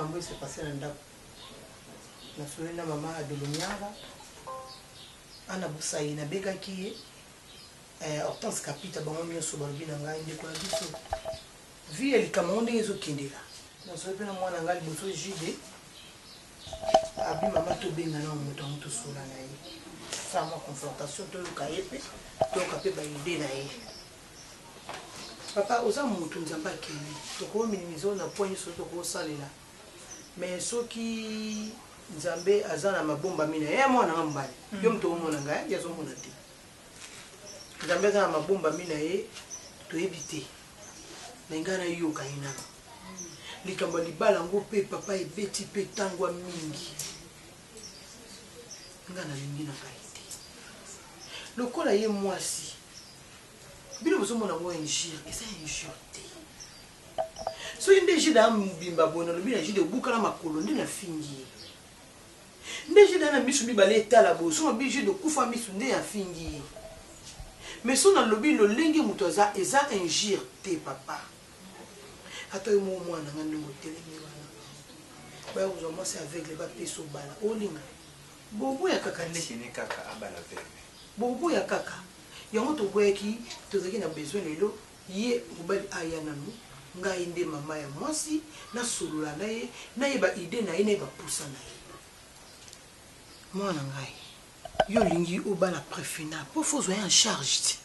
makambo s'est passé dans ndako. Na souvenir maman à Dolomiara. Ana Boussaï na begaki Hortense Kapita bango nyonso balobi na ngai ndeko na biso. Vie el kamonde ezokendela. Na souvenir mwana ngai liboso jide. Abi maman to benga na moto moto sola na ye. Sa ma confrontation to kayepe to kapé ba idée na ye. Papa oza moto nzamba keni. To ko minimiser na point so to ko salela. Mais soki Nzambe azana mabomba mina ye mwana ngambali yo mto mona ngai yazo mona te Nzambe azana mabomba mina ye to ebite na ngana yo kaina likambo libala ngo pe papa ebeti pe tangwa mingi ngana lingi na kaite lokola ye mwasi bino bozo mona ngo injure esa injure te so inde jida mbimba bona lobina jide bukala makolo ndina fingi Ndé dans la misu bibale tala bo so obligé de kufa misu ndé ya fingi mais so na lobi lo lengi mutoza eza injure te papa ato mo mwana ngani ngo telemi wana ba uzo mo c'est avec les ba peso bala olinga bobo ya kaka ne chine kaka abala verbe bobo ya kaka yango to boyeki tozaki na besoin lelo ye ngobali aya nanu ngai nde mama ya mwasi na solula na ye ba idée na ye na ba poussa na ye moi nangai yo lingi obala préfina pour faut jouer en charge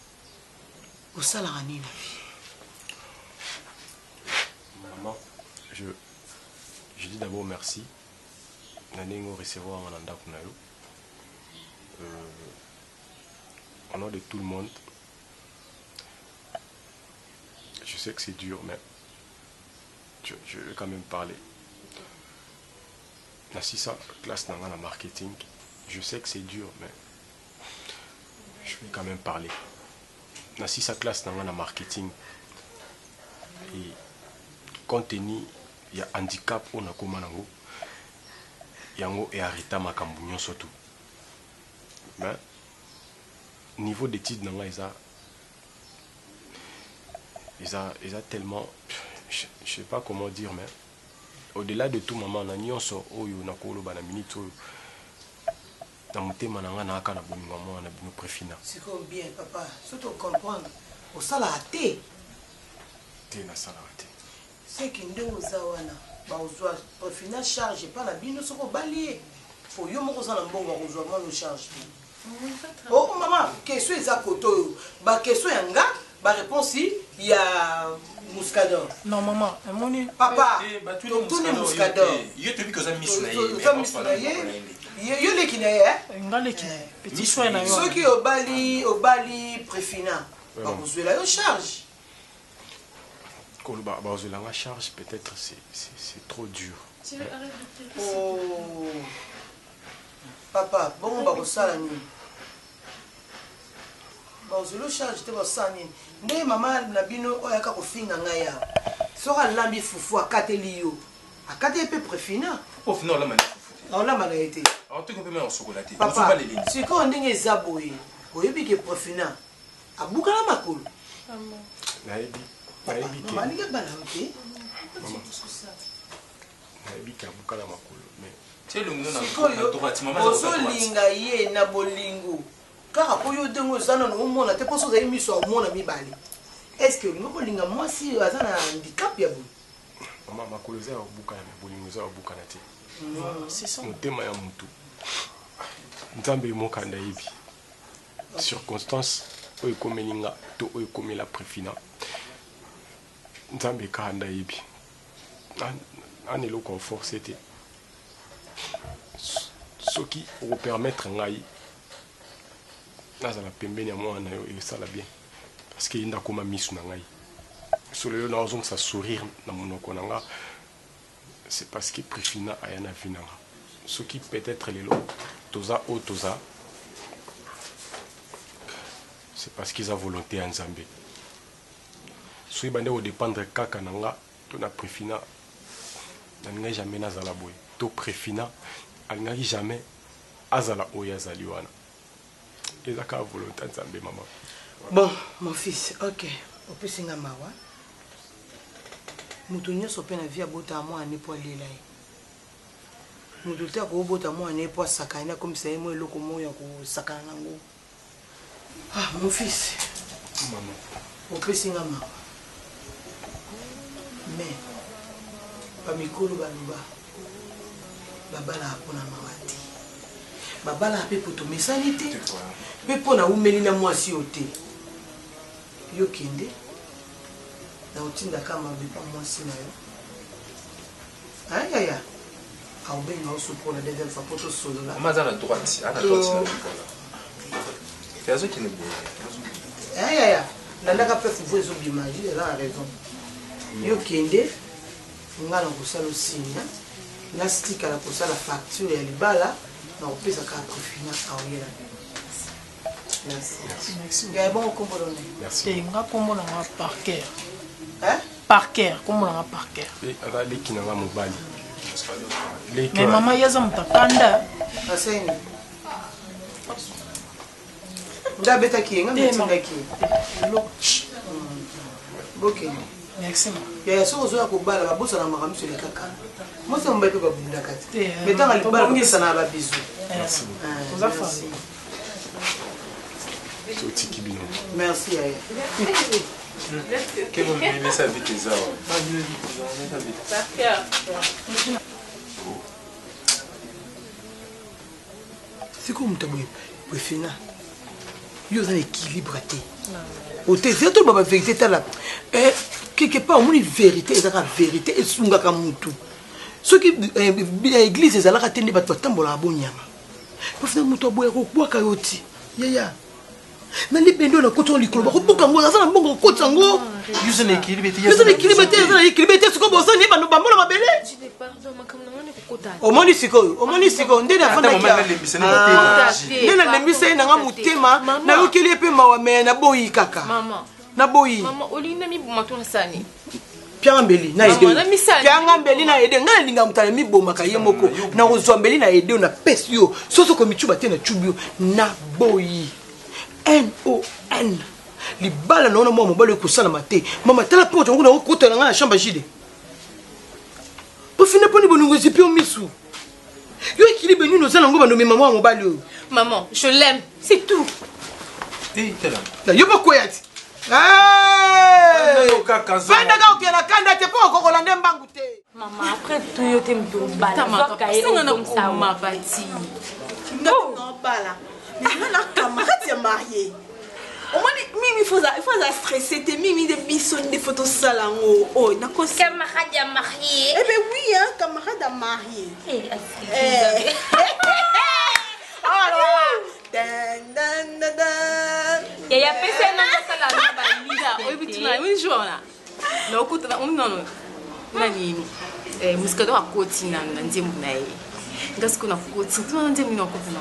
au salaire ni la vie maman je dis d'abord merci nanengo recevoir en anda kunayo au nom de tout le monde je sais que c'est dur mais je vais quand même parler na sisa classe nanga na marketing. Je sais que c'est dur, mais je vais quand même parler. Dans sa classe dans le marketing, et compte tenu il y a handicap on a comme nango, yango et arrêta makambu surtout. Mais niveau d'études dans ils a tellement, je sais pas comment dire, mais au-delà de tout maman na nyonso oyo na kolo bana minute oyo dans mon thème na ngana aka na bolingo mo na bino préfina c'est comme bien papa surtout comprendre au sala té na sala té c'est que ndo zawana ba uzwa préfina charge pas la bino soko balier faut yo moko sala mbongo ko uzwa mo charge oh maman question eza koto ba question yanga ba réponse il y a Muscador. Non maman, moni papa. Tout le Muscador. Yo te bi ko za miss na ye. Yo le kinaye ngale ki petit soin na yo. Ceux qui obali préfina. Ba kozela yo charge. Ko ba ozela nga charge peut-être c'est trop dur. Oh. Papa, bon ba kosala ni. Bazolo charge te basani nde mama na bino oyaka kofinga ngaya soka lambi fufu akateli yo akate pe préfina au final la mani fufu la malaité en tout cas peut même en chocolat papa c'est quand ndenge zaboye oyebi ke préfina abuka la makolo naebi ke mani ke bana ok naebi ke abuka la makolo mais c'est le monde na droite maman ozolinga ye na bolingo car pour yo dengo zana no mona te poso za miso mona mibali est-ce que ngoko linga mwasi azana handicap ya bu mama makolo za obuka ya bolingo za obuka na te c'est ça motema ya mutu nzambe mokanda yebi circonstance oyo komelinga to oyo komela préfina nzambe kanda yebi an eloko forcé te soki o permettre ngai nazala pembeni ya mwana yo esala bien parce que inda koma misu na ngai solo yo naozong sa sourire na monoko na nga c'est parce que préfina aya na vie na nga soki peut-être lelo toza o toza c'est parce qu'ils a volonté ya nzambe soki bande odépendre kaka na nga to na préfina nalingai jamais nazala boye to préfina alingaki jamais azala oyo azali wana ezaka volonté nzambe maman. Bon mon fils, ok opesinga mawa mutu nyonso pe na vie abota mwa ani po alela ye Mutu te ko bota mo ne po sakana comme ça mo eloko mo ya ko sakana nango. Ah mon fils. Maman. On peut singa ma. Mais pa mikolo baluba. Babala pona mawati. Babala pe poto mesanité. Pe pona umeli na mwasi ote. Yo kende. Na utinda kama bipa mwasi na yo. Aya. Au ben aussi pour la deuxième fois pour tout solo là. Maman à droite, à droite. C'est ça qui n'est pas. Aya. Nandaka pe fuvu zo bimaji, elle a raison. Yo kende. Ngala kusala sinya. Na stika la kusala facture ya libala na opesa ka profina awela. Merci. Merci. Ya bon kombolone. Merci. Et nga kombo na nga Parker. Hein? Parker, kombo na nga Parker. Et ala leki na nga mobali. Mais maman yaza mutakanda. Aseni. Nda beta ki nga metinga ki. Boke. Merci. Ya so zo ya ko bala ba bosa na makamso le kaka. Moi ça m'a pas bunda kati. Eh, Mais dans le bal ngisa na ba bizu. Merci. Vous a fait. C'est au tiki bino. Merci Aya. Quel moment il met sa vie tes arbres. C'est comme tu peux finir. Il y a un équilibre. Au c'est tout la vérité là. Quelque part on une vérité, c'est la vérité et sunga kamutu. Ce qui l'église c'est la ratene ba tambola bonyama. Parce que mutu boye ko boka yoti. Yaya. Na libendo na koto likolo ba ko boka ngo na bongo kotango. Yusa na équilibre te. Yusa na équilibre te, na équilibre te siko bosa ni ba no bambola mabele. Pardon, makamna ngone kokota. Omoni siko ndena fanda kia. Ndena lembisa na nga mutema na yokeli pe mawa me na boyi kaka. Maman. Na boyi. Maman, olinda mi bumatona sani. Pianga mbeli na ede. Maman, na misani. Pianga mbeli na ede. Nga linga mutale mi boma ka yemoko. Na ozwa mbeli na ede na pesi yo. Soso ko michuba te na chubio na boyi. N-O-N. Libala naona mwa mobali kusala mate. Mama tala po tongo na okota na nga na shamba jide. Po fina poni bonungo zipi o misu. Yo équilibre nous nous allons nous maman mobali. Maman, je l'aime, c'est tout. T'es là. Na yo ba koyati. Hey! Banda ka okena kanda te po ko kolande mbangu te. Maman, après tout, yo te m'dobala. Tama, Zoka comme ça, ma bâtie. Non, bala. Mais on a camarade est marié. Au moins, Mimi, il faut stresser. T'es Mimi des bisons, des photos salango. Oh, n'a qu'au camarade a marié. Eh ben oui, hein, camarade a marié. Oh là là. Et y a personne dans la salle là, Lisa. Oui, puis tu n'as une journée là. Non, écoute, non. Nani, muscador a côté na nzembu na ye. Ngas ko na côté, tu na nzembu na côté na.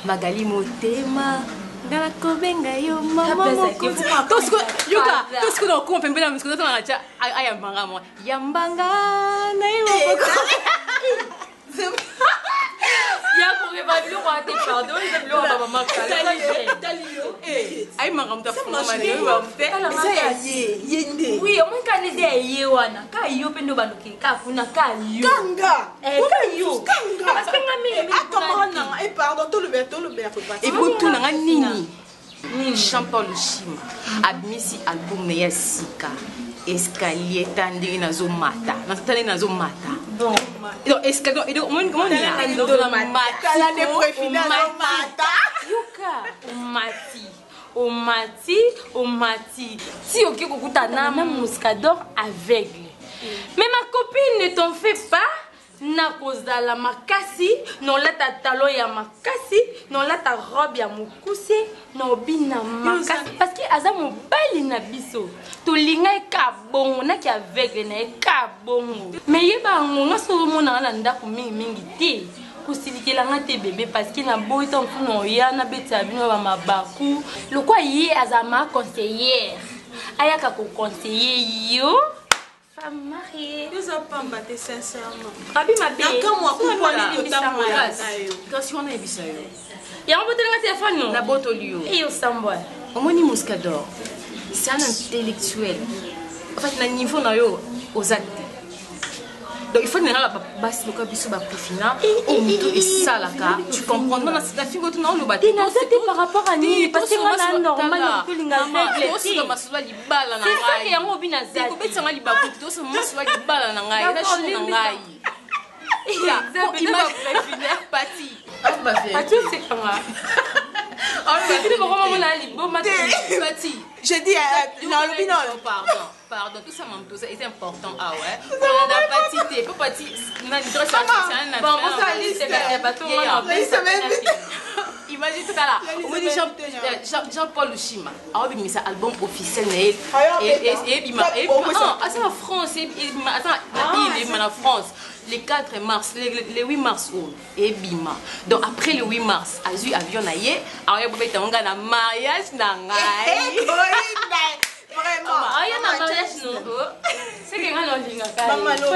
Magali motema. Ngala kobenga yo mama moko. Tosko yoga, tosko na ko pembela muscador na cha ayambanga mo. Yambanga na yo moko. Ya ko va bilo ko ate pardon, il va bilo ba mama kala. Dalio. Ay magamta fuma mani yo ba mte. Yende. Oui, au moins quand il est yewana, quand il y a pendo baluki, quand funa quand yo. Kanga. Quand yo. Kanga. Parce que ngami camarade, pardon, tout le bien. Et pour tout na nini. Ni Jean-Paul Chima. Admisi album na Sika. Escalier tandi na zo mata. Na tandi na zo mata. Bon. Donc escalier et donc mon ya do la mata. Kala ne préfina mata. Yuka. Omati. Si ok kokuta na muscador aveugle. Mais ma copine, ne t'en fais pas. Na kozala makasi, non la ta talon ya makasi, non la ta robe ya mukuse, non bina makasi. Parce que aza mobali na biso. To linga e kabongo na ki aveugle na e kabongo. Mais yeba ngonga so mona na ndako mingi te. Kusilikela nga te bébé parce que na boy ton funo ya na beti abino ba mabaku. Le quoi yi azama conseillère. Ayaka ko conseiller yo. Femme mariée. Nous avons pas battu sincèrement. Rabi ma belle. Quand moi, pourquoi les deux Quand on a vu ça yo. Ya on peut te téléphone non. Na botolio. Et yo samboy. Omoni muscador. C'est un intellectuel. En fait, na niveau na yo aux actes. Donc il faut que nous basi loka biso ba profina au mutu et salaka. Tu comprends? Non, c'est la fille que tu n'as le bâti. Par rapport à nous, parce que c'est normal que linga règle. C'est ça qui est en bina zati. Ko betsa ngali ba kuto so maswa li bala na ngai. Na shuna ngai. Il m'a préféré parti. Parti c'est comment? Je dis non, le binôme. Pardon, tout ça c'est important. Ah ouais. On a pas tité, pas parti. Bon, imagine tout à l'heure. On me dit Jean-Paul Ushima. Ah oui, mais c'est album officiel et bima. Ah, c'est en France. Attends, il est en France. Le 4 mars, le 8 mars, et bima. Donc après le 8 mars, Azu avion naïe, alors il y a un mariage nangai. Vraiment. Ah, il y a un mariage non. C'est que on linga ka. Maman lo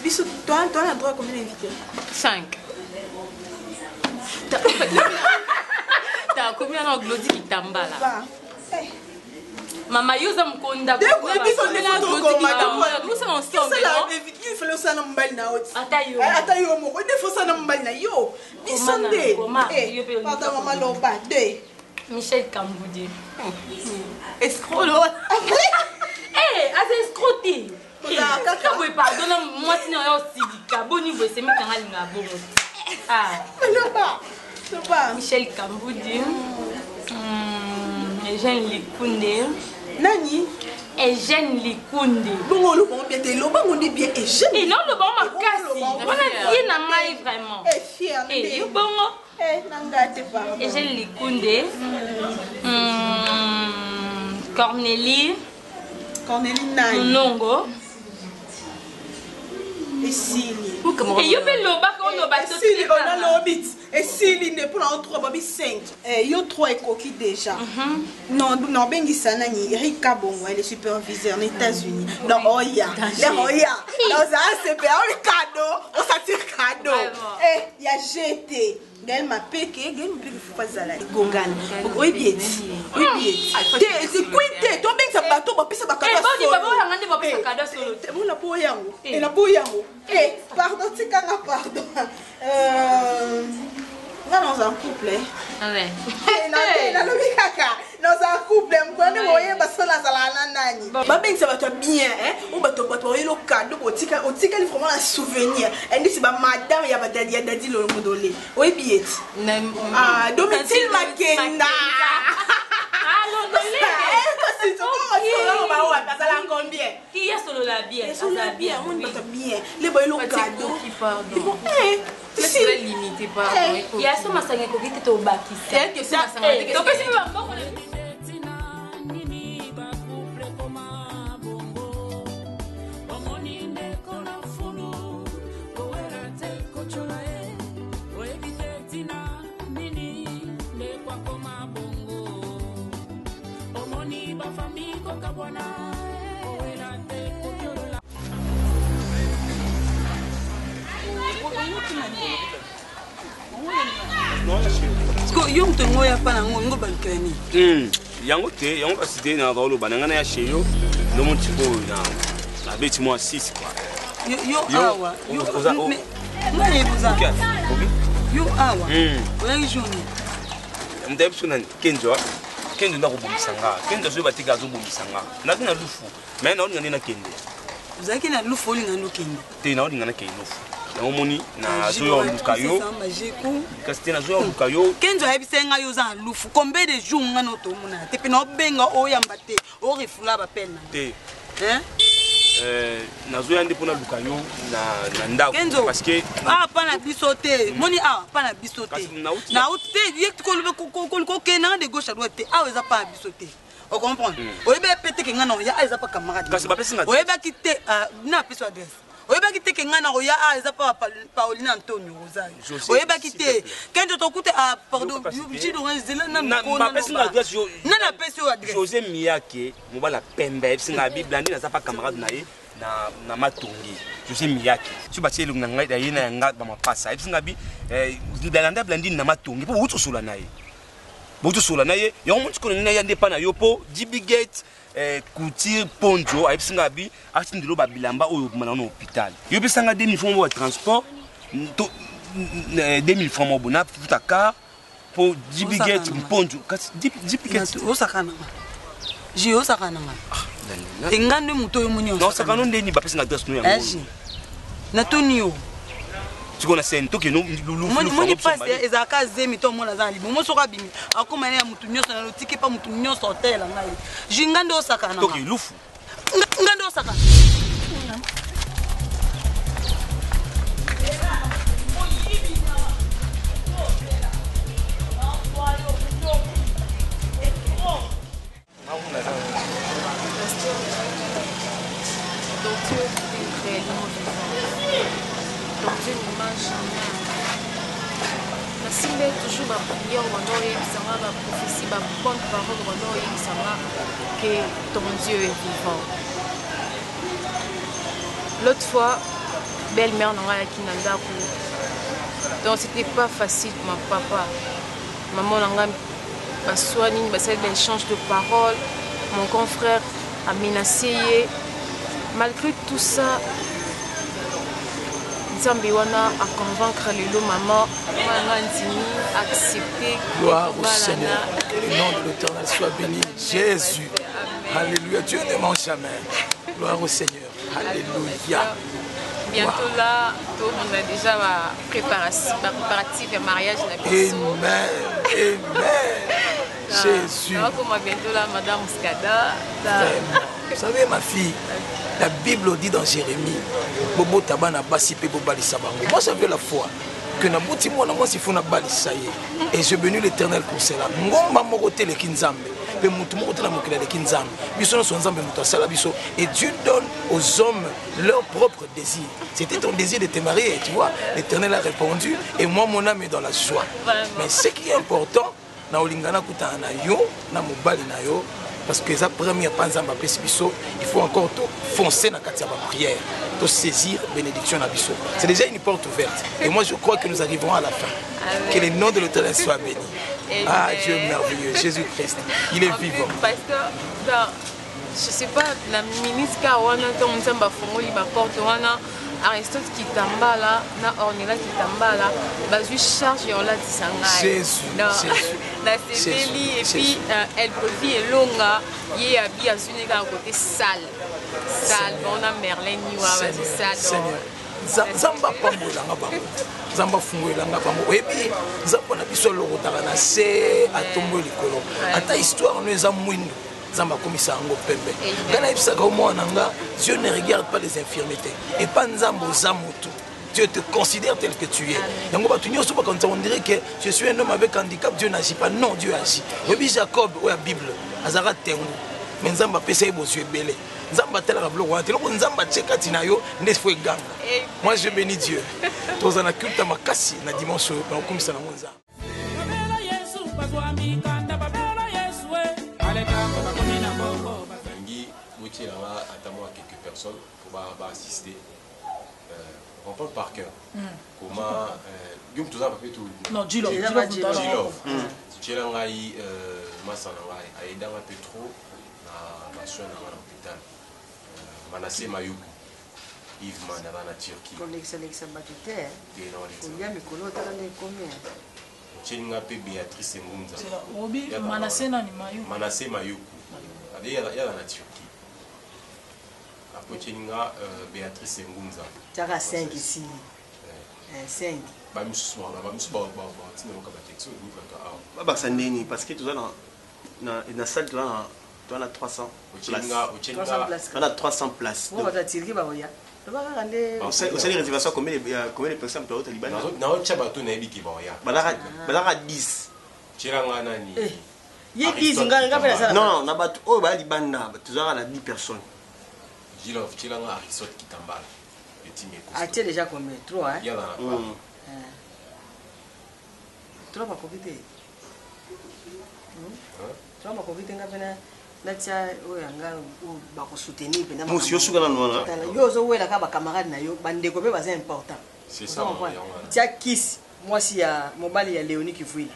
Bisou, toi on a droit à combien d'invités? 5. T'as combien en glodi qui tamba là? Maman yoza mkonda. Nous sommes ensemble. Il faut le sang en balle na haute. Atayo. Atayo mo. Il faut ça en balle na yo. Bisonde. Pardon maman loba. Michel Kamboudi. Escroc. Eh, as escroqué. Quand vous pardonnez moi tu n'as aussi dit Kaboni vous c'est mettre en linga bon. Ah. Loba. Michel Kamboudi. Eugène Likunde. Nani? Eugène Likunde. Bon, le bon bien, le bon on dit bien Eugène. Et non, le bon m'a cassé. On a dit nangai vraiment. Eh fier. Et bon. Nangate pas. Eugène Likunde. Cornélie Nani. Nongo. Et Sili. Et yo pe loba ko loba to Sili on a l'obit. Et Sili ne pour en 3 babi 5. Yo 3 est coquille déjà. Non bengi sana ni Rika Bongo, elle est superviseur aux États-Unis. Non Oya. Les Oya. Dans un CP on cadeau, on s'attire cadeau. Eh, il y a GT. Elle m'a péqué, elle m'a péqué faut pas ça Gongan. Oui bien. Oui bien. C'est quitté, toi ben ça bateau ba pisa ba cadeau. Eh bon, di baba on ngande ba pisa cadeau solo. Bon la po yango. Et la po yango. Eh, pardon, c'est quand pardon. On est dans un couple. Ah ouais. Dans un couple, on voyez parce que là ça la nani. Ba ben ça va toi bien hein. On va te battre le cadeau au tika vraiment un souvenir. Elle dit c'est ba madame ya ba dadi le modolé. Oui billet. Ah, Domitille Makenda. Ah non, Si tu on va passer là combien? Qui est solo la bière? Solo la bière, on va bien. Les boys le cadeau. Pardon. C'est très limité par il y a ce masanga ko kiti to baki. C'est que ça masanga. Donc c'est pas bon. Yo mtongo ya pa nango ngo balkani. Yango te, yango baside na ba oloba ngana ya sheyo no mon tipo na beti mo 6 quoi. Yo awa. Nani buza? Yo awa. Oya journée. Mdebe suna Kenjo. Kenjo na kubumisanga. Kenjo so batika zo bumisanga. Na kina lufu. Mais na ngani na kende. Uzaki na lufu oli ngano kende. Te na ngana kende lufu. Omoni na zoyo lukayo kasi na zoyo lukayo Kenzo abisenga yo za lufu combien de jours ngano to mona te pe na benga o yamba te o refula ba pena te na zoyo ande pona lukayo na ndako parce que pa na bisote moni pa na bisote na uti yek ko kena de gauche à droite eza pa bisote. On comprend. O ebe pete ke ngana ya eza pa camarade kasi ba pesinga o ebe kite na peso adresse. Oyeba kite ke ngana roya eza pa Paulina Antonio Rosario. Oyeba kite quand to kute pardon jido ngazela na na pesinga adresse yo na peso adresse José Miyake mobala pembe singa biblandi na za pa camarade na ye na matongi José Miyake tu batie lu nganga da yena nga ba mapasa singa bi bilanda blandi na matongi po utu sula na ye. Boto sola na ye yo mo tiko na ya ndepa na yo po Dibigate couture ponjo ayebisanga bi atindelo babilamba oyo mana na hôpital yo pesanga 2000 francs de transport 2000 francs mo bona futa car pour 10 biguettes ponjo 10 biguettes osakana ji osakana engande muto yo munyo non sakano ndeni ba pesanga adresse no yango na tonio tu connais c'est to que nous moni passe ezaka zemi to mona za libo mo soka bimi akoma ya mutu nyoso na lotiki pa mutu nyoso hotel ngai jingande osakana to que lufu ngande osakana Donc Dieu ne mange jamais. Nasimbe toujours ma prière, ma prophétie, ma bonne parole, que ton Dieu est vivant. L'autre fois, belle-mère n'a pas kinanda. Donc c'était pas facile pour ma papa. Maman n'a pas soigné, un échange de paroles. Mon confrère a menacé. Malgré tout ça, Nzambe wana a convaincre lelo maman wana ndimi accepter. Gloire au Seigneur, que le nom de l'Éternel soit béni. Jésus, alléluia, Dieu ne ment jamais. Gloire au Seigneur, alléluia. Bientôt là, on a déjà ma préparatif et mariage. Amen, amen. Jésus. Comment bientôt là, Madame Skada. Vous savez ma fille, la Bible dit dans Jérémie, Bobo Tabana Basipe Bobali Sabango. Moi j'avais la foi que na bouti moi s'il faut na balisaye et je bénis l'Éternel pour cela. Ngomba morote le kinzambe. Et Dieu donne aux hommes leur propre désir. C'était ton désir de te marier, tu vois. L'Éternel a répondu et moi mon âme est dans la joie. Mais ce qui est important, parce que la première il faut encore foncer dans la prière, pour saisir bénédiction à Bissot. C'est déjà une porte ouverte. Et moi je crois que nous arriverons à la fin. Que le nom de l'Éternel soit béni. Ah, Dieu merveilleux, Jésus-Christ, il est vivant. Parce que, je sais pas, la ministre qui a porte, Aristote qui tambala, na Ornella qui tambala, basu charge et on l'a dit sanga. Jésus. Et puis elle profite et longa, y a bien une côté sale. Sale, on a Merlin Niwa, sale. Zamba pambolanga bango Zamba fungolanga bango ebi Zamba na biso lokotaka na se atombo likolo ata histoire no eza mwindo Zamba komisa yango pembe kana ibisaka omona nga Dieu ne regarde pas les infirmités et pas nzambo za moto Dieu te considère tel que tu es. Yango batu nyoso ba quand on dirait que je suis un homme avec handicap, Dieu n'agit pas. Non, Dieu agit. Ebi Jacob ou la Bible azara tengu mais Nzamba pesa ebo Dieu belé. Nzamba tela ka bloko wana loko Nzamba tcheka tina yo ndesfo eganga. Moi je bénis Dieu. Toza na culte makasi na dimanche na okumisa na Nzamba. Gauthier là attends-moi quelques personnes pour assister. On parle par cœur. Comment Guillaume tout ça fait tout. Non, Djilov. Djilangai Massanangai aida un peu trop na soin dans l'hôpital. Manassé Mayuku. Yves Mandara na Turquie. Pour l'excellence baptitaire. Il y a Mikolo Tarane combien? Tchélinga pe Béatrice Ngunza. Obi Manassé nani Mayuku. Manassé Mayuku. Il y a la Turquie. Après Tchélinga Béatrice Ngunza. Tu as 5 ici. 5. Parce que tu as dans salle tu as 300 places. On a 300 places. On va tirer ba oya. Vous savez les réservations combien de personnes tu as au Taliban? Non, tu as bateau na ebiki ba oya. Balaka 10. Tchélinga nani. Ye 10 nganga pela ça. Non, na bateau o ba libanda, tu as 10 personnes. Djilov, Tchélinga Aristote qui t'emballe. Ah, tu es déjà combien? 3 hein? Il y a dans la part. 3 pas profiter. 3 pas profiter ngapena na tia oyanga ou ba ko soutenir pena. Monsieur Soukana noana. Yo zo wela ka ba camarade na yo bande ko be ba c'est important. C'est ça. Tia kiss moi si ya mobali ya Léonie Kivuila.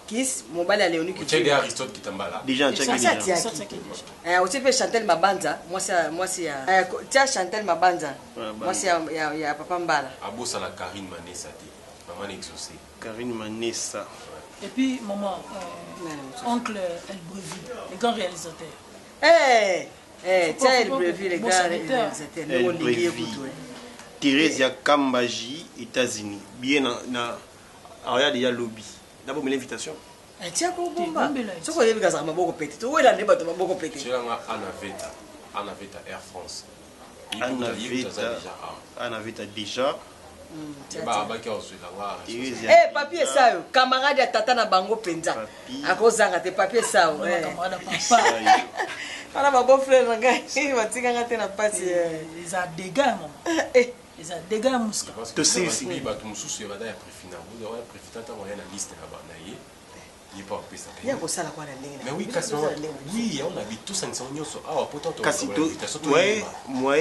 Kiss mobile à Léonie tu es Aristote qui t'emballa déjà aussi fait Chantel Mabanza moi c'est tiens Chantel Mabanza moi c'est il y a papa Mbala abosa la Karine Manessa maman exaucé Karine Manessa et puis maman oncle El Brevi le grand réalisateur tiens El Brevi le grand réalisateur Thérèse Kambaji États-Unis bien na regarde il y a lobby d'abord mais l'invitation tiens ko bomba soko yebi kaza maboko pete to wela ne bato maboko pete tu nga Anaveta Air France Anaveta déjà papier sao camarade ya tata na bango penza akozanga te papier sao ana babo frère nga batika nga te na pasi ils a dégâts maman ils a dégâts muska to c'est aussi bato mususu ya bada ya préfina vous aurez préfina ta moyenne na liste là-bas na ye il pas pesa il y a ko sala kwa na ndenge mais oui kasi oui on habite tous ensemble nyoso ah pourtant to kasi to moi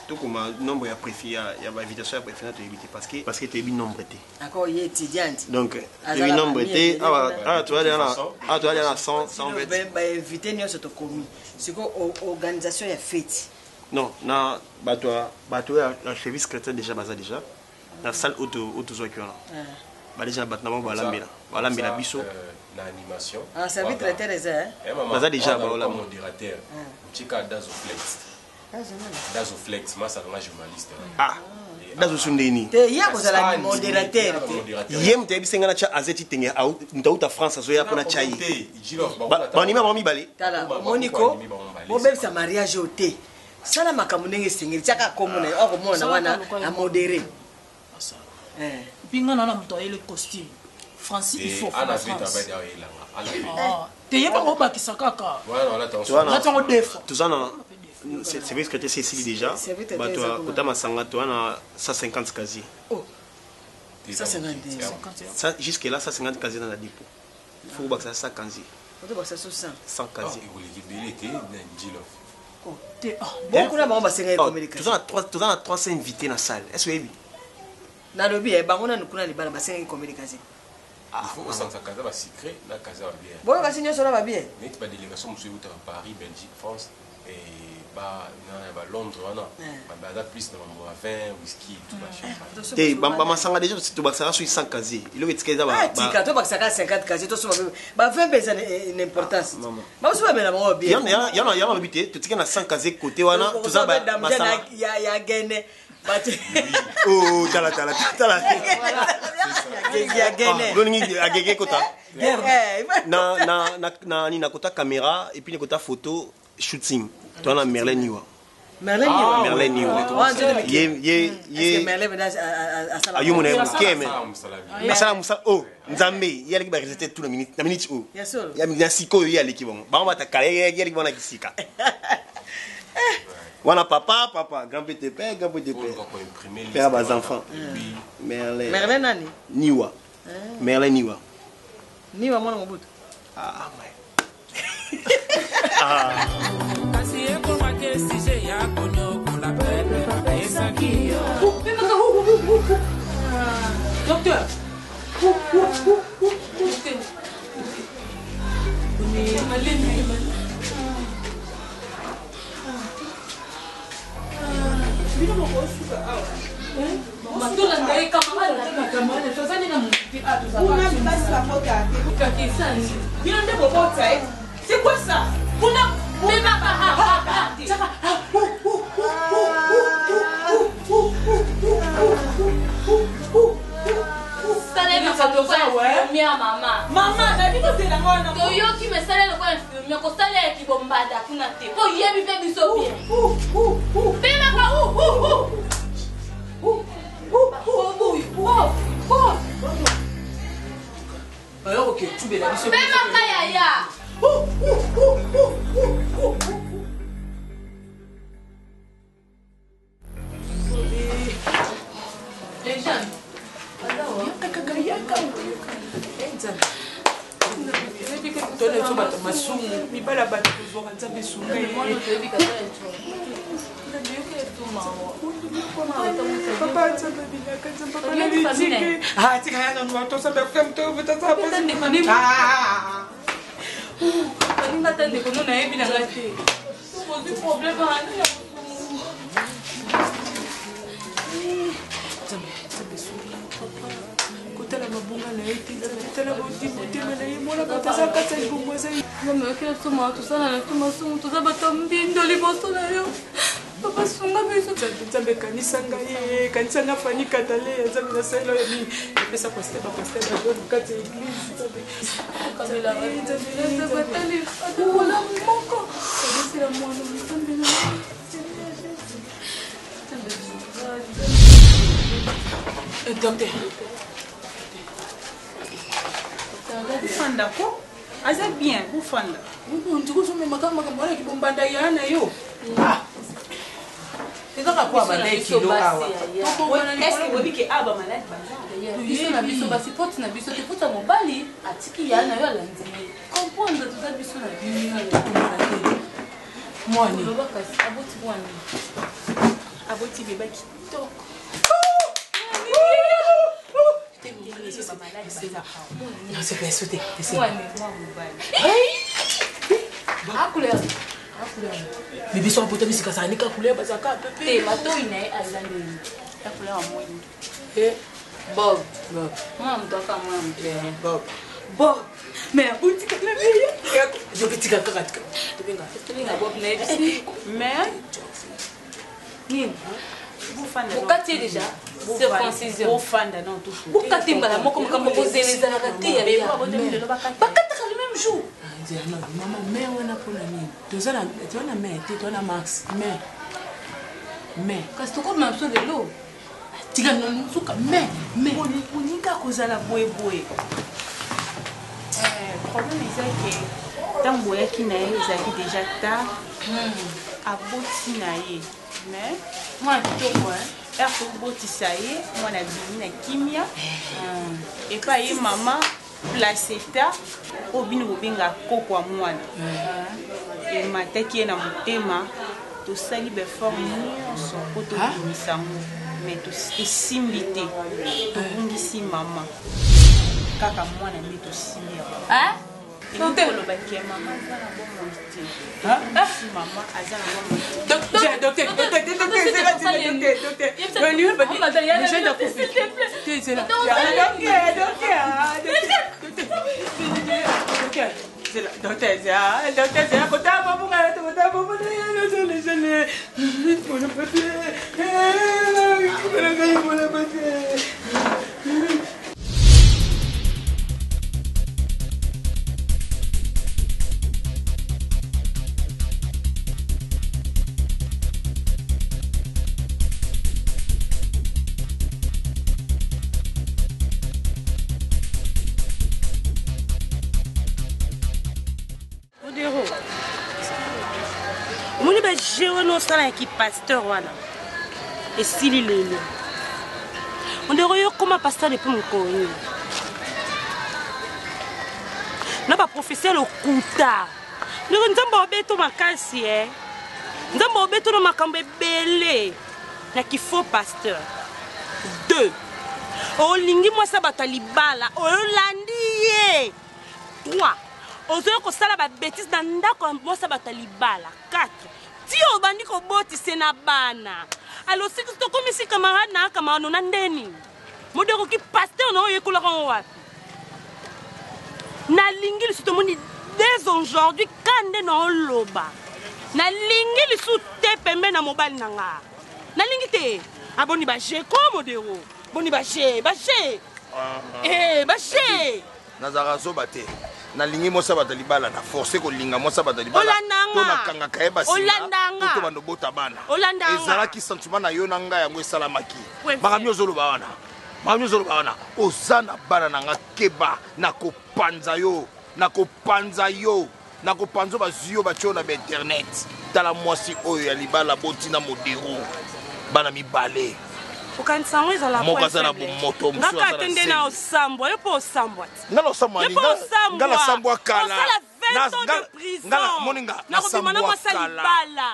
to comme nombre ya préfet ya ba invitation ya préfet to éviter parce que tu es bien nombre té encore il est étudiant donc tu es nombre té tu vas aller à 120 ba inviter nyoso to commis c'est quoi organisation ya fête non na bato ya service chrétien déjà baza déjà la salle auto zo qui on ba déjà bat na balambela biso na animation service chrétien baza déjà ba la modérateur tika Dazoflex moi ça nga journaliste Dazo Sundeni te ya kozala modérateur yem te bisenga na cha azeti tenge nta France azo ya pona chai ba ni mama mibale tala Monico bo bebisa mariage ote sala makambo ndenge sengeli chaka komona okomona wana a modéré pinga na moto ayele costume Francis il faut faire France te yeba ko bakisa kaka voilà attention là tu défend tout ça non c'est vrai que c'est ici déjà bato kota masanga to na 150 casiers oh 150 jusque là 150 casiers dans la dépôt il faut que ça 100 casiers on doit ça 100 casiers beaucoup là on va se communiquer tout ça 300 invités dans la salle est-ce que oui na lobby bangona nkuna libala ba 5 communication il faut que ça casa ba secret na casa ba bien bon ka sinyo solo ba bien mais ba délégation monsieur à Paris Belgique France et ba Londres non ba plus dans ma vin whisky tout machin et ba masanga déjà tout ba ça sur 100 casiers il est que ça ba tika to ba 50 casiers to so ba 20 besoin d'importance ba so ba mena ba bien y a habité tout na 100 casiers côté wana tout ça ba masanga ya gene oh tala gene agege kota na ni na kota caméra et puis ni kota photo shooting toi na Merlin Niwa ye ayo mona keme masala musa oh nzambe yali ki ba résultat tout na minute oh ya mi na siko yo yali ki bon ba on va ta kale yali ki bona kisika wana papa grand-père père bas enfants Merlin nani Niwa Merlin Niwa mwana mobutu kasi eko mate sije ya konyo kola pepe esaki docteur c'est quoi ça? Maman, toyoki mesala kwa infirmier ko sala ya kibombada kuna te. Po yebi pe biso bien. Pema ka alors OK, tu bela biso. Pema ka ya. kotala mabonga na ye te tala motema na ye mwana bateza kati ya libongo eza bamekela soma tosala na tomasomo toza bato mbindo liboso na yo papa sunga biso nzambe kanisanga ye kanisanga fani katale ya nzambe na saelo ya nini epesa paster bapaster bazo na kati ya eglise bataliaola moko abesela mwana nzambe na docteur ufanda ko aza bien ufanda ndikusomemaka makambo wana kibombanda yana yo ezaka kwa bana kilo awa est-ce oyebi ke aba malade biso na biso basi poti na biso te poti ya mobali atiki ya na yo alandimi comprendre toza biso na mwani lobakasi aboti mwani aboti beba kitoko bibiso apota bisikasaka nika couleur bazaka pepe matoi na ye aza ndeni ya couleur ya moindo bob mwana moto aka mwana moto bob mais abutika na meya zokitika kaka tobenga bob na yebisi mais nini bufanda bokati ye déjà circoncision bofanda non tout bokati mbala moko makambo kozela ezalaka te ya bakataka le même jour mama me wana mpona nini toza na me te toza na max me kasi tokoma biso lelo tika nosuka me oninga kozala boyeboye problème eza ke ntango boyaki na ye ezalaki déjà tard aboti na ye mais mwana kitoko ere tobotisa ye mwana bimi na kimia epai ye mama placeta oyo bino bobenga koko ya mwana emataki ye na motema tosali beforme nyonso mpo tobimisa yango mais esimbi te tobungisi mama kaka mwana nde tosimbi yango ekolobaki ya mama aza na bomoi te mama aza na omoni baje wana osala ya kipasteur wana esili lelo ondeko yo koma pasteur depuis mokoni na baprofeser lokuta ndeko nzambe obeto makasi nzambe obeto na makambo ebele na kifo pasteur 2 olingi mwasi bato ya libala olandi ye 3 ozoya kosala babétise na ndako ya mwasi bato ya libala 4 ti obandi kobotise na bana alo siki tokomisi camarade na camarade na ndeni modekoki pasteur na oyo ekolaka ngo wapi nalingi lisu tomoni dès aujourd'hui kande na oloba nalingi lisu te pembe na mobali na nga nalingi te aboni baje ko modero boni baje baje nazaka zoba te nalingi mosa bato libala na force kolinga mosa bato libala to nakangaka ye basinga to bando bota bana ezalaki sentiment na yo na ngai yango esalamaki makambo ozoloba wana oza na bana na nga keba nakopanza yo nakopanza bazwi yo batio na bainternet tala mwasi oyo ya libala botina modero bana mibale okansango ezala moko aza na bomoto mosusu atende na osambwa yo mpo osambwa ti nga na osambwa ni nga na sambwa kala osala 20 ans de prison nakobima na mwasa libala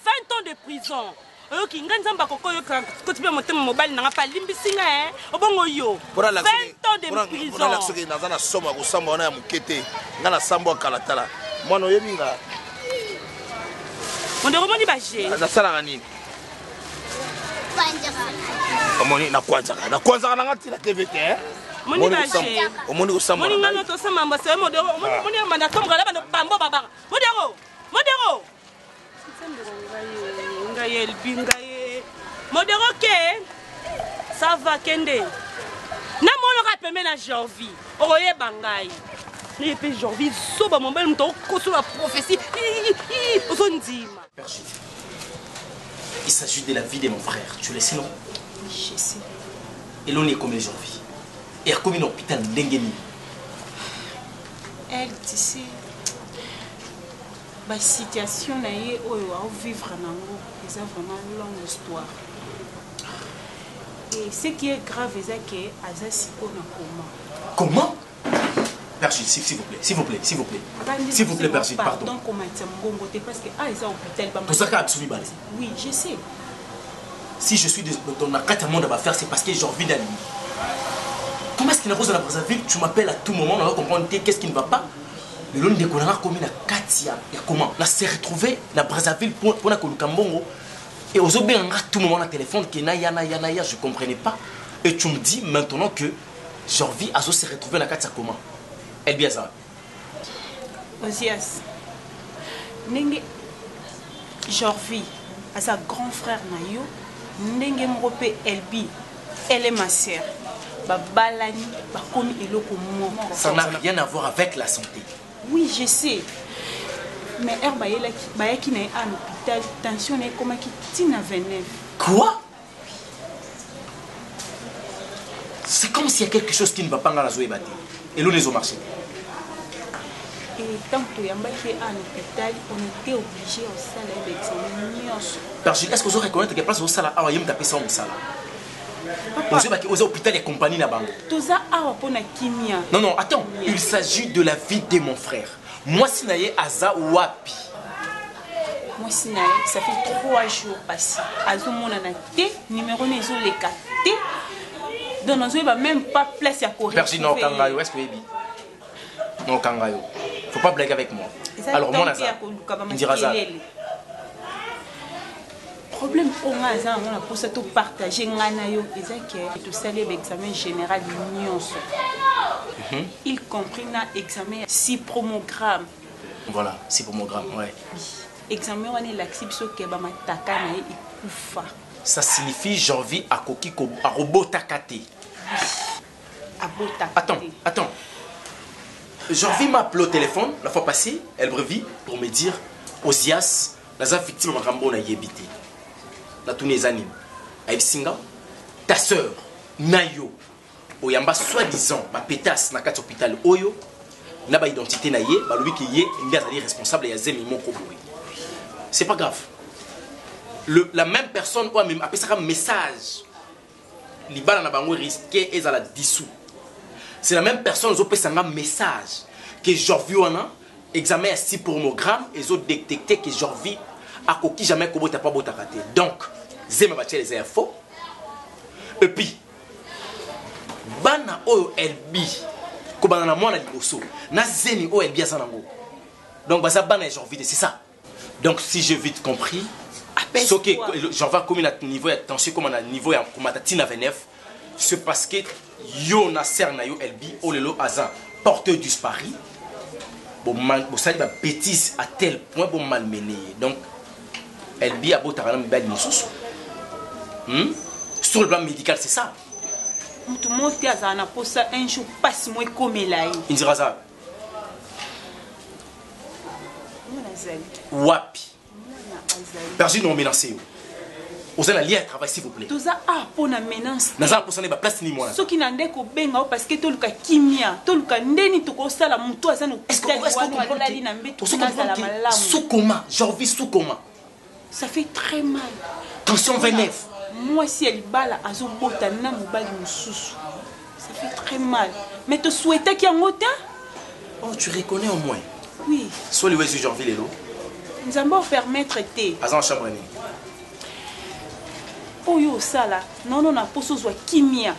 20 ans de prison oyoki nga nzambe akokoyoka koti mpe motema mobali nanga pa limbisi nga obongo yo 20 ans de prison mpona lak soki naza na somo ya kosamba wana ya moke te nga na sambo ya kalatala mwana oyebi nga mondeko omoni baje nasalaka nini omoni nakwanzaka nanga ntina tv te omoni kosamba moni ngano tosamba mbase modero moni manda tomboka la bano bambo babaka modero ngai elbi ngai modero ke ça va kende na monoka pembe na Jorvi okoyeba ngai ne pe Jorvi soba mombele muto kosola prophétie osondima. Il s'agit de la vie de mon frère, tu le sais non? Je sais. Et l'on est comme les Jorvi. Et comme un hôpital d'Engeni. Elle, tu sais, la situation où on vivre c'est vraiment une longue histoire. Et ce qui est grave, c'est que Azasiko n'a comment. Comment? Bergil, s'il vous plaît, s'il vous plaît, s'il vous plaît. S'il vous plaît, Bergil, pardon. Donc, comment tu as parce que ils ont hôpital. Tout ça, c'est absolument. Oui, je sais. Si je suis dans la carte à monde à faire, c'est parce que j'ai envie d'aller. Comment est-ce qu'il y a une rose à la Brazzaville? Tu m'appelles à tout moment, on va comprendre qu'est-ce qui ne va pas. Le long de Konara, comme la Katia, il y a comment? Là, s'est retrouvé la Brazzaville pour la Kolukambongo. Et aux autres, à tout moment, le téléphone, qui naya, je ne comprenais pas. Et tu me dis maintenant que Jorvi Azo s'est retrouvé la Katia comment? Elle bien ça. Osias, Nenge Jorvi, à sa grand frère Nayo, Nenge Mrope Elbi, elle est ma sœur. Balani, comme ça n'a rien à voir avec la santé. Oui, je sais. Mais elle qui n'est à l'hôpital, tension est comme qui tient à Venève. Quoi? C'est comme s'il y a quelque chose qui ne va pas dans la Zoé Bati. Et nous les ont marché. Et tant que Yamba qui est à l'hôpital, on était obligé au salaire d'examen. Bergil, est-ce que vous reconnaissez que place au salaire? Ah, il me tape ça au salaire. Aux hôpitaux et compagnie là-bas. Non, attends. Il s'agit de la vie de mon frère. Moi, si naïe Aza Wapi. Moi, si naïe, ça fait 3 jours passés. Azo mon anaté, numéro nézo les 4. Donc, on ne va même pas place à courir. Bergil, non, Kangayo, est-ce que oui? Non, Kangayo. Faut pas blaguer avec moi. Alors, mon Aza, il dira ça. Le problème pour moi, c'est pour ça tout partager et tout ça l'examen général d'union. Y compris l'examen 6 promogramme. Voilà, 6 promogramme, ouais. Examen on est l'acception que ba mataka na ikufa. Ça signifie Jorvi akoki ko arobotakate. Attends. Jorvi m'a appelé au téléphone la fois passée, elle brevit pour me dire Osias, la victime makambo na yebité. Na tous les animes. Avec Singa, ta soeur, Nayo, Oyamba soi-disant, ma pétasse na 4 hôpital Oyo, n'a pas identité naïe, bah lui qui y est, il est responsable et Yazem mon Koboui. C'est pas grave. La même personne, ou même, après ça, un message, Libala n'a pas risqué et ça la dissous. C'est la même personne, ils ont fait un message que Jorvi Wana, examen à 6 promogrammes, ils ont détecté que Jorvi a coquille jamais Kobo t'as pas beau t'arrêter. Donc, Zema va les infos. Et puis, Bana Oyo Elbi, Kobana Mwana Liboso, na Zeni Oyo Elbi Azanango. Donc, bah ça Bana et Jorvi, c'est ça. Donc, si j'ai vite compris, ce que j'en vais comme à niveau attention, comme à niveau comme à Tina Venef, c'est parce que yo na serna yo Elbi, Olelo Azan, porteur du Spari. Bon, ça dit bêtise à tel point bon malmené. Donc, Elbi a beau taranam bel moussous. Sur le plan médical, c'est ça. Tout le monde a pour ça un jour passe moi comme là. Il dira ça. Wapi. Bergil non menacé. Vous allez aller travailler s'il vous plaît. Tout ça a pour la menace. Naza pour ça n'est pas place ni moi. Ce qui n'a pas benga parce que tout le cas kimia, tout le cas ndeni to ko sala muto azana. Est-ce que sous comment? Jorvi sous comment? Ça fait très mal. Tension Venef. Moi si elle bala azo bota na mobali mususu. Ça fait très mal. Mais tu souhaitais qu'il y ait un autre? Oh, tu reconnais au moins. Oui. Soit le sur Jorvi Lelo. Nous allons permettre de. Azan chambre. oyo osala nono na poso zwa kimia.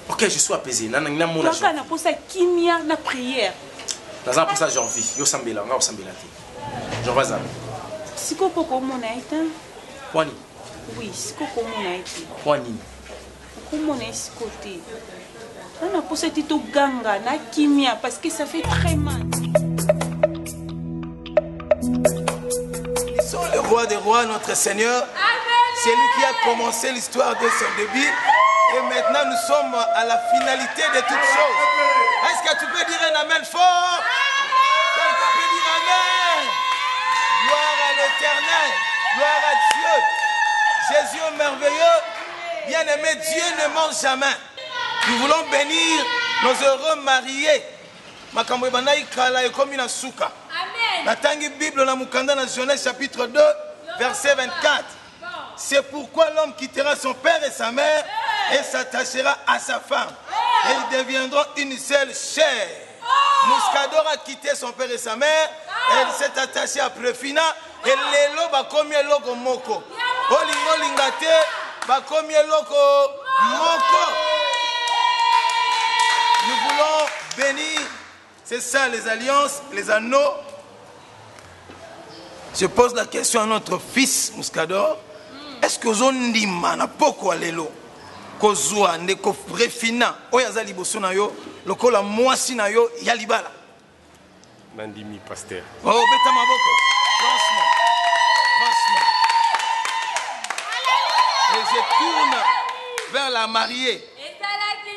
Ok, je suis apaisé. Na mon agent. Na posa kimia na prière. Dans un posa j'en vis. Yo sambela, nga osambela te. J'en vas à. Siko poko mona ita. Kwani? Oui, siko ko mona ita. Kwani? Ko mona siko te. Na posa tito ganga na kimia parce que ça fait très mal. Ils sont le roi des rois, notre Seigneur. C'est lui qui a commencé l'histoire de son début. Et maintenant, nous sommes à la finalité de toutes choses. Est-ce que tu peux dire un amen fort? Quelqu'un peut dire amen. Gloire à l'Éternel. Gloire à Dieu. Jésus est merveilleux. Bien-aimé, Dieu ne ment jamais. Nous voulons bénir nos heureux mariés. Makambo ebanda ikala ekomi na suka. Natangi Bible na mukanda na Genèse chapitre 2 verset 24. C'est pourquoi l'homme quittera son père et sa mère et s'attachera à sa femme. Et ils deviendront une seule chair. Muscador a quitté son père et sa mère et il s'est attaché à Prefina. Et lelo bakomi eloko moko. Olingo lingate bakomi eloko moko. Nous voulons bénir. C'est ça les alliances, les anneaux. Je pose la question à notre fils Muscador. Est-ce que vous avez mana poko alelo kozwa ndeko Prefina oyo azali boso na yo lokola mwasi na yo ya libala? Nandimi pasteur. Oh beta maboko. Franchement. Et je tourne vers la mariée.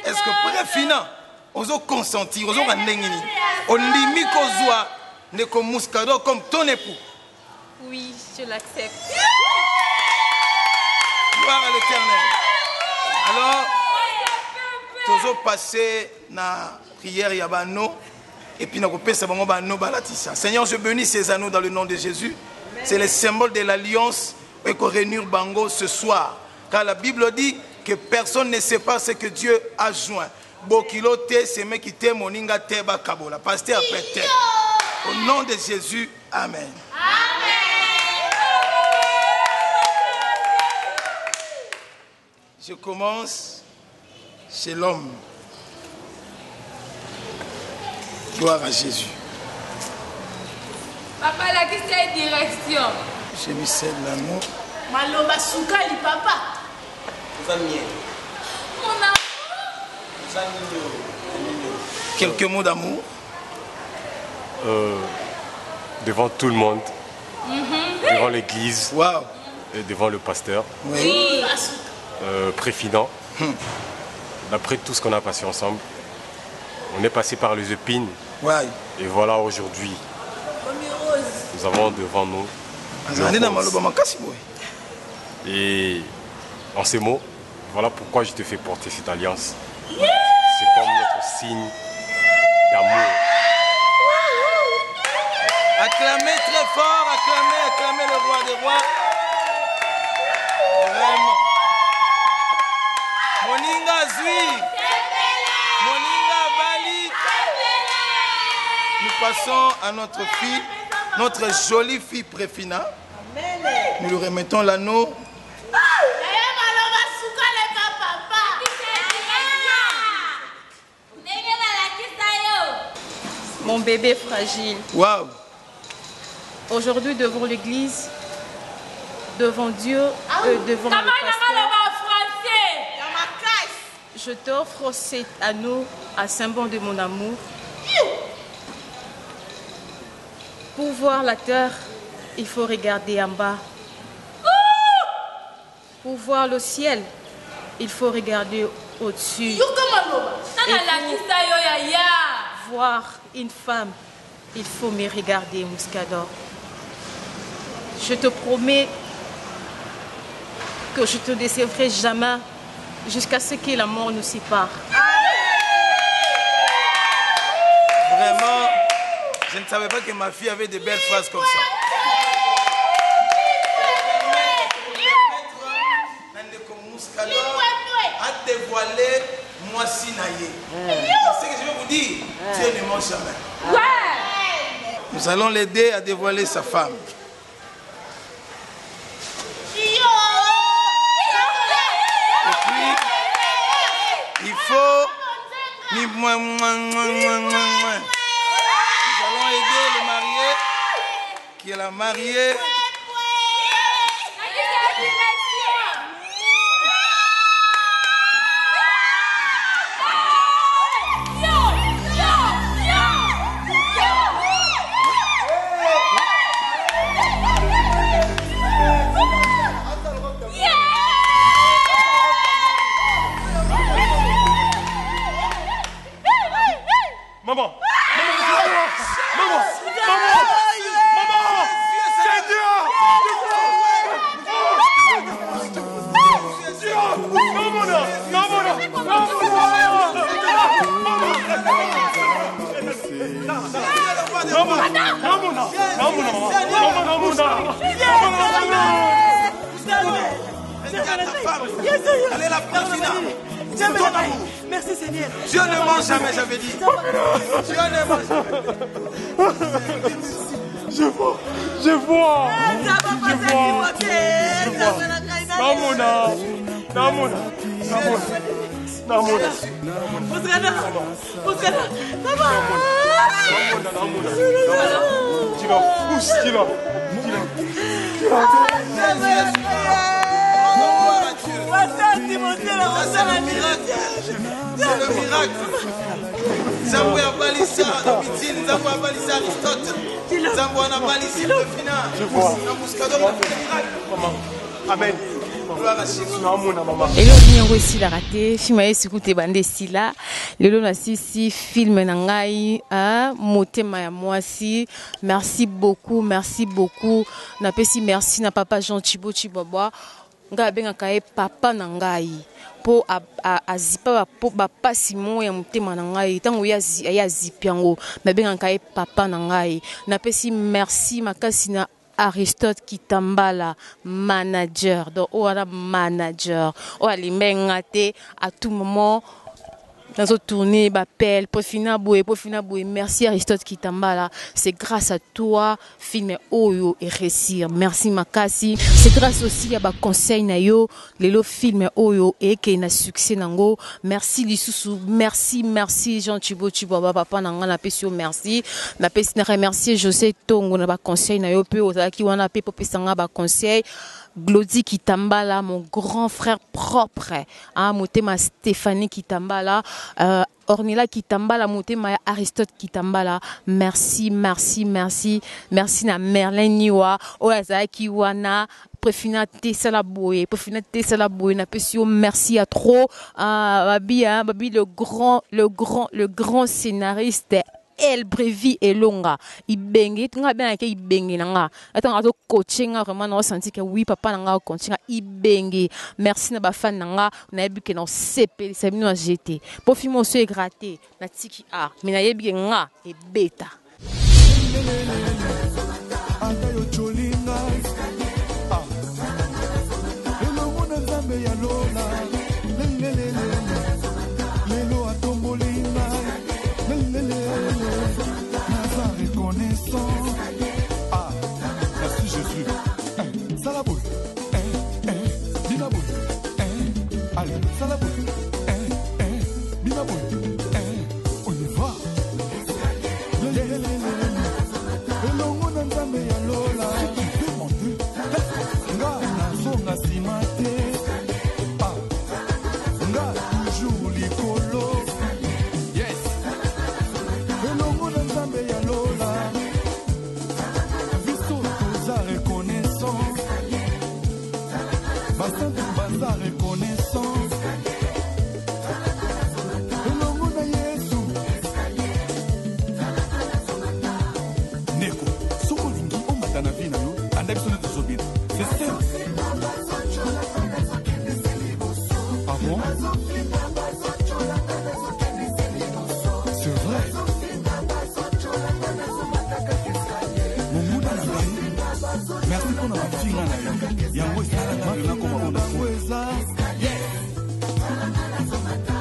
Est-ce que Prefina ozo consentir ozo ngengini ondimi kozwa ndeko Muscador comme ton époux? Oui, je l'accepte. Gloire à l'Éternel. Alors, toujours passer na prière yabano et puis na kopesa bango bano balatisa. Seigneur, je bénis ces anneaux dans le nom de Jésus. C'est le symbole de l'alliance et qu'on réunit bango ce soir. Car la Bible dit que personne ne sait pas ce que Dieu a joint. Bokilo te seme ki te moninga te bakabola. Pasteur Péter. Au nom de Jésus, amen. Je commence chez l'homme. Gloire à Jésus. Papa, la question est direction. Je me cède l'amour. Maloba Soukali, papa. Mon amour. Quelques mots d'amour. Devant tout le monde, devant l'église, wow. Et devant le pasteur. Oui. Préfident. D'après tout ce qu'on a passé ensemble, on est passé par les épines. Ouais. Et voilà aujourd'hui, nous avons devant nous et en ces mots, voilà pourquoi je te fais porter cette alliance. C'est comme notre signe d'amour. Acclamez très fort, acclamez le roi des rois. Vraiment. Moninga Zui, Moninga Bali. Nous passons à notre fille, notre jolie fille Prefina. Nous lui remettons l'anneau. Mon bébé fragile. Waouh. Aujourd'hui, devant l'église, devant Dieu, devant le pasteur, je t'offre cet anneau à symbole de mon amour. Pour voir la terre, il faut regarder en bas. Pour voir le ciel, il faut regarder au-dessus. Et pour voir une femme, il faut me regarder, Muscador. Je te promets que je ne te décevrai jamais jusqu'à ce que la mort nous sépare. Vraiment, je ne savais pas que ma fille avait de belles phrases comme ça. A dévoilé moi Sinaïe. C'est ce que je vais vous dire. Dieu ne ment jamais. Nous allons l'aider à dévoiler sa femme. Nous allons aider le marié qui est la mariée. Maman! Maman! Elle est la Profina. Merci Seigneur. Dieu ne ment jamais, j'avais dit. Dieu ne ment jamais. Je vois. C'est le miracle. Zambo ya balisa, Domitiel, Zambo ya balisa Aristote. Zambo na balisa Profina. Je vois. Na Muscador, le miracle. Maman. Amen. Hello bien aussi la raté film aye sikoute bande sila lelo na sisi film na ngai motema ya mwasi. Merci beaucoup na pesi merci na papa Jean Thibaut Chibaba nga benga kae papa na ngai po azipa po bapasi moya motema na ngai tango ya zipiango na benga kae papa na ngai na pesi merci makasi na Aristote Kitambala, manager. Donc, on a manager. On a les mains à tout moment. Dans notre tournée, m'appelle. Pour finir, merci Aristote Kitambala. C'est grâce à toi, film Oyo et réussir. Merci Makasi. C'est grâce aussi à ba conseil na yo, le film Oyo et qui na succès nango. Merci Lisusu. Merci Jean Thibaut Chibaba papa nanga na pesio merci. Na pesi na remercier José Tongo na ba conseil na yo pe ozaki wana pe popesanga ba conseil. Glody Kitambala, mon grand frère propre, motema Stéphanie Kitambala, Ornella Kitambala, motema Aristote Kitambala, merci na Merlin Niwa, Oazaki Wana, Profina Tessala Boye, na pesio merci à trop, Babi le grand scénariste. El Brevi et Longa. Ibenge, tu as bien que Ibenge nanga. Attends, à coaching, vraiment, on senti que oui, papa nanga coaching Ibenge. Merci na ba fan nanga. On a vu que non CP, c'est venu à GT. Pour film on se gratté. Na tiki a. Mais na yebi nga et bêta.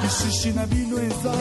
Shishina bino eza